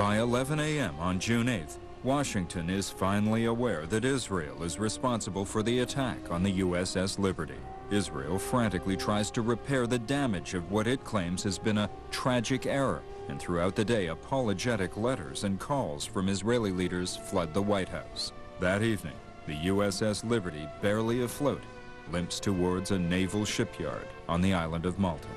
By 11 a.m. on June 8th, Washington is finally aware that Israel is responsible for the attack on the USS Liberty. Israel frantically tries to repair the damage of what it claims has been a tragic error, and throughout the day, apologetic letters and calls from Israeli leaders flood the White House. That evening, the USS Liberty, barely afloat, limps towards a naval shipyard on the island of Malta.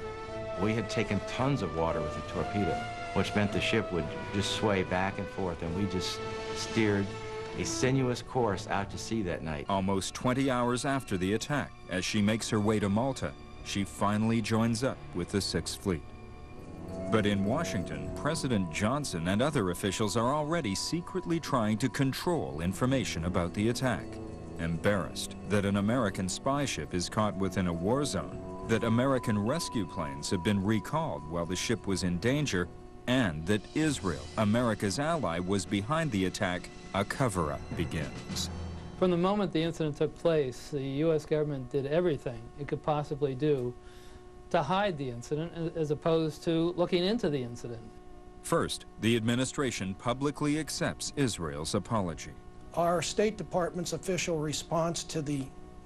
We had taken tons of water with the torpedo, which meant the ship would just sway back and forth, and we just steered a sinuous course out to sea that night. Almost 20 hours after the attack, as she makes her way to Malta, she finally joins up with the Sixth Fleet. But in Washington, President Johnson and other officials are already secretly trying to control information about the attack. Embarrassed that an American spy ship is caught within a war zone, that American rescue planes have been recalled while the ship was in danger, and that Israel, America's ally, was behind the attack, a cover-up begins. From the moment the incident took place, the U.S. government did everything it could possibly do to hide the incident as opposed to looking into the incident. First, the administration publicly accepts Israel's apology. Our State Department's official response to the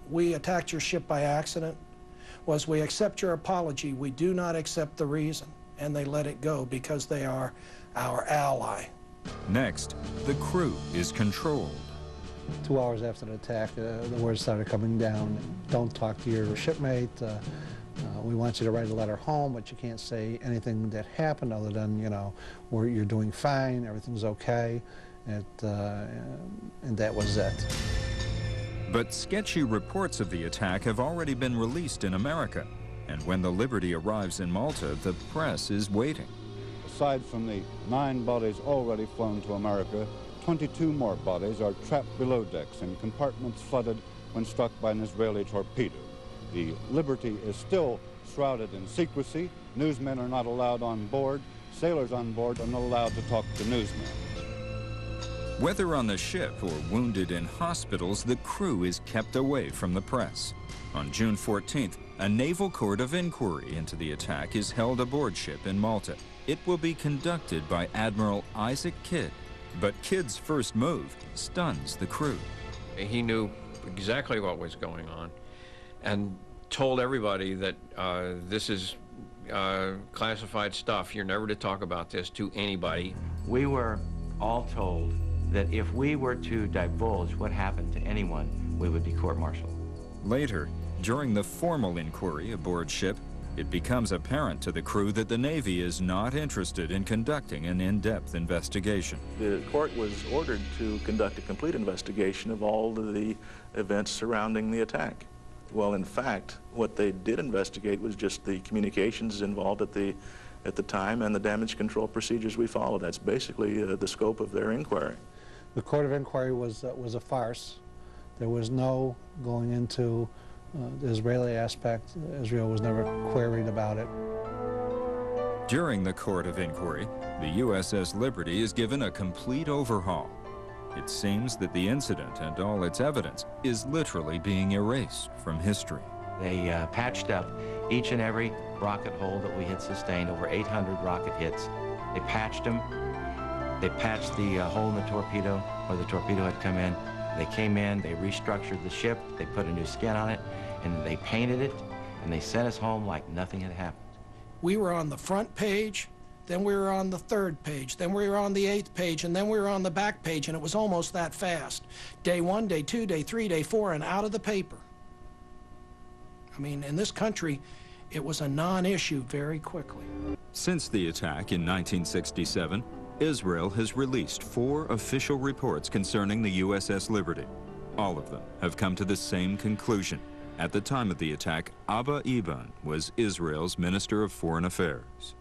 "we attacked your ship by accident" was, "We accept your apology, we do not accept the reason." And they let it go because they are our ally. Next, the crew is controlled. 2 hours after the attack, the word started coming down: don't talk to your shipmate, we want you to write a letter home, but you can't say anything that happened other than, you know, you're doing fine, everything's okay, and that was it. But sketchy reports of the attack have already been released in America, and when the Liberty arrives in Malta, the press is waiting. Aside from the 9 bodies already flown to America, 22 more bodies are trapped below decks in compartments flooded when struck by an Israeli torpedo. The Liberty is still shrouded in secrecy. Newsmen are not allowed on board. Sailors on board are not allowed to talk to newsmen. Whether on the ship or wounded in hospitals, the crew is kept away from the press. On June 14th, a naval court of inquiry into the attack is held aboard ship in Malta. It will be conducted by Admiral Isaac Kidd, but Kidd's first move stuns the crew. He knew exactly what was going on and told everybody that this is classified stuff. You're never to talk about this to anybody. We were all told that if we were to divulge what happened to anyone, we would be court-martialed. Later, during the formal inquiry aboard ship, it becomes apparent to the crew that the Navy is not interested in conducting an in-depth investigation. The court was ordered to conduct a complete investigation of all of the events surrounding the attack. Well, in fact, what they did investigate was just the communications involved at the time and the damage control procedures we followed. That's basically the scope of their inquiry. The court of inquiry was a farce. There was no going into the Israeli aspect. Israel was never queried about it. During the court of inquiry, the USS Liberty is given a complete overhaul. It seems that the incident and all its evidence is literally being erased from history. They patched up each and every rocket hole that we had sustained, over 800 rocket hits. They patched them. They patched the hole in the torpedo where the torpedo had come in. They came in, they restructured the ship, they put a new skin on it, and they painted it, and they sent us home like nothing had happened. We were on the front page, then we were on the 3rd page, then we were on the 8th page, and then we were on the back page, and it was almost that fast. Day 1, day 2, day 3, day 4, and out of the paper. I mean, in this country, it was a non-issue very quickly. Since the attack in 1967, Israel has released 4 official reports concerning the USS Liberty. All of them have come to the same conclusion. At the time of the attack, Abba Eban was Israel's Minister of Foreign Affairs.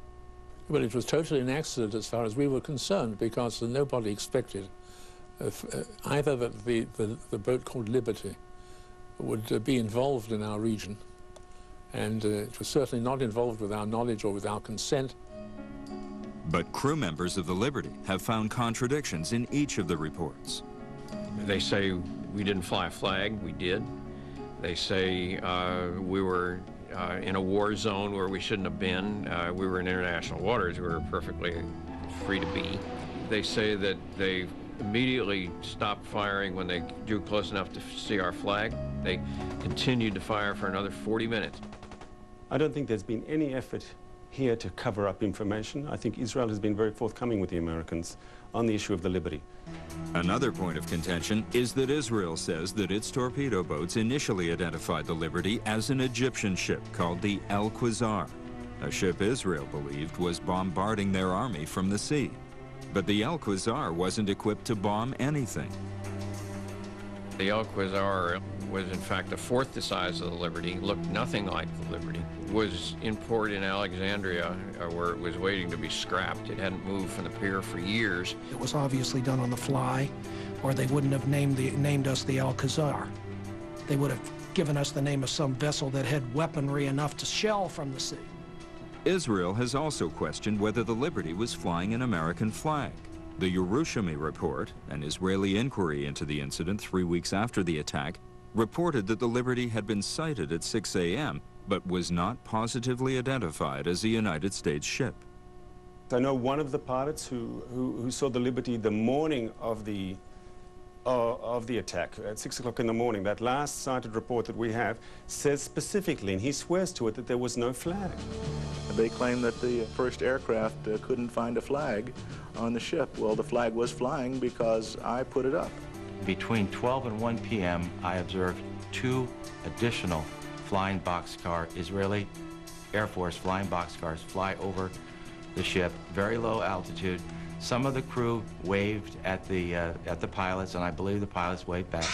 Well, it was totally an accident as far as we were concerned, because nobody expected either that the boat called Liberty would be involved in our region, and it was certainly not involved with our knowledge or with our consent. But crew members of the Liberty have found contradictions in each of the reports. They say we didn't fly a flag. We did. They say we were in a war zone where we shouldn't have been. We were in international waters. We were perfectly free to be. They say that they immediately stopped firing when they drew close enough to see our flag. They continued to fire for another 40 minutes. I don't think there's been any effort here to cover up information. I think Israel has been very forthcoming with the Americans on the issue of the Liberty. Another point of contention is that Israel says that its torpedo boats initially identified the Liberty as an Egyptian ship called the El Quasar, a ship Israel believed was bombarding their army from the sea. But the El Quasar wasn't equipped to bomb anything. The El Quasar was in fact a fourth the size of the Liberty, looked nothing like the Liberty, was in port in Alexandria where it was waiting to be scrapped. It hadn't moved from the pier for years. It was obviously done on the fly, or they wouldn't have named us the El Quasar. They would have given us the name of some vessel that had weaponry enough to shell from the sea. Israel has also questioned whether the Liberty was flying an American flag. The Yerushalmi report, an Israeli inquiry into the incident 3 weeks after the attack, reported that the Liberty had been sighted at 6 a.m., but was not positively identified as a United States ship. I know one of the pilots who saw the Liberty the morning of the attack, at 6 o'clock in the morning. That last sighted report that we have says specifically, and he swears to it, that there was no flag. They claim that the first aircraft couldn't find a flag on the ship. Well, the flag was flying because I put it up. Between 12 and 1 p.m., I observed 2 additional flying boxcar, Israeli Air Force flying boxcars fly over the ship, very low altitude. Some of the crew waved at the pilots, and I believe the pilots waved back.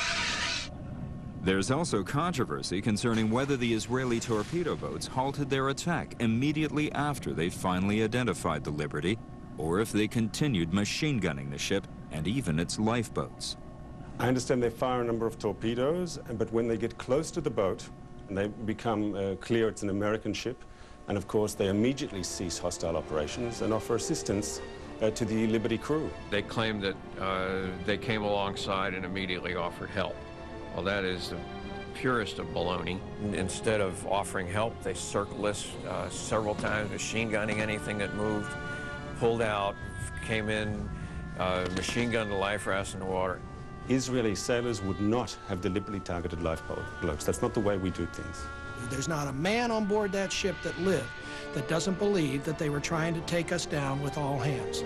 There's also controversy concerning whether the Israeli torpedo boats halted their attack immediately after they finally identified the Liberty, or if they continued machine gunning the ship and even its lifeboats. I understand they fire a number of torpedoes, but when they get close to the boat and they become clear it's an American ship, and of course they immediately cease hostile operations and offer assistance to the Liberty crew. They claim that they came alongside and immediately offered help. Well, that is the purest of baloney. Instead of offering help, they circled us several times, machine gunning anything that moved, pulled out, came in, machine gunned the life raft in the water. Israeli sailors would not have deliberately targeted lifeboats. That's not the way we do things. There's not a man on board that ship that lived that doesn't believe that they were trying to take us down with all hands.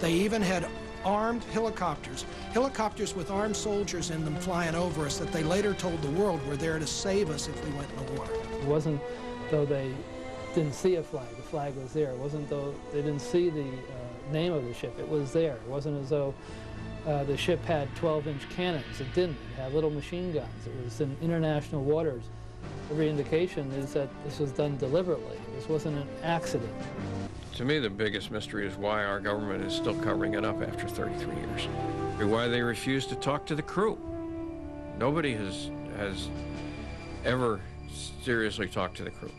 They even had armed helicopters with armed soldiers in them flying over us that they later told the world were there to save us if we went in the water. It wasn't though they didn't see a flag. The flag was there. It wasn't though they didn't see the name of the ship. It was there. It wasn't as though the ship had 12-inch cannons. It didn't. It had little machine guns. It was in international waters. Every indication is that this was done deliberately. This wasn't an accident. To me, the biggest mystery is why our government is still covering it up after 33 years. Why they refuse to talk to the crew. Nobody has ever seriously talked to the crew.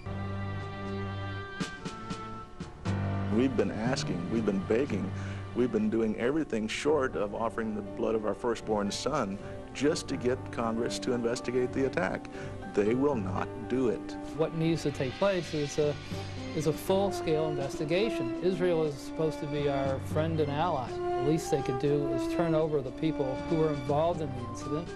We've been asking, we've been begging, we've been doing everything short of offering the blood of our firstborn son just to get Congress to investigate the attack. They will not do it. What needs to take place is a full-scale investigation. Israel is supposed to be our friend and ally. The least they could do is turn over the people who were involved in the incident.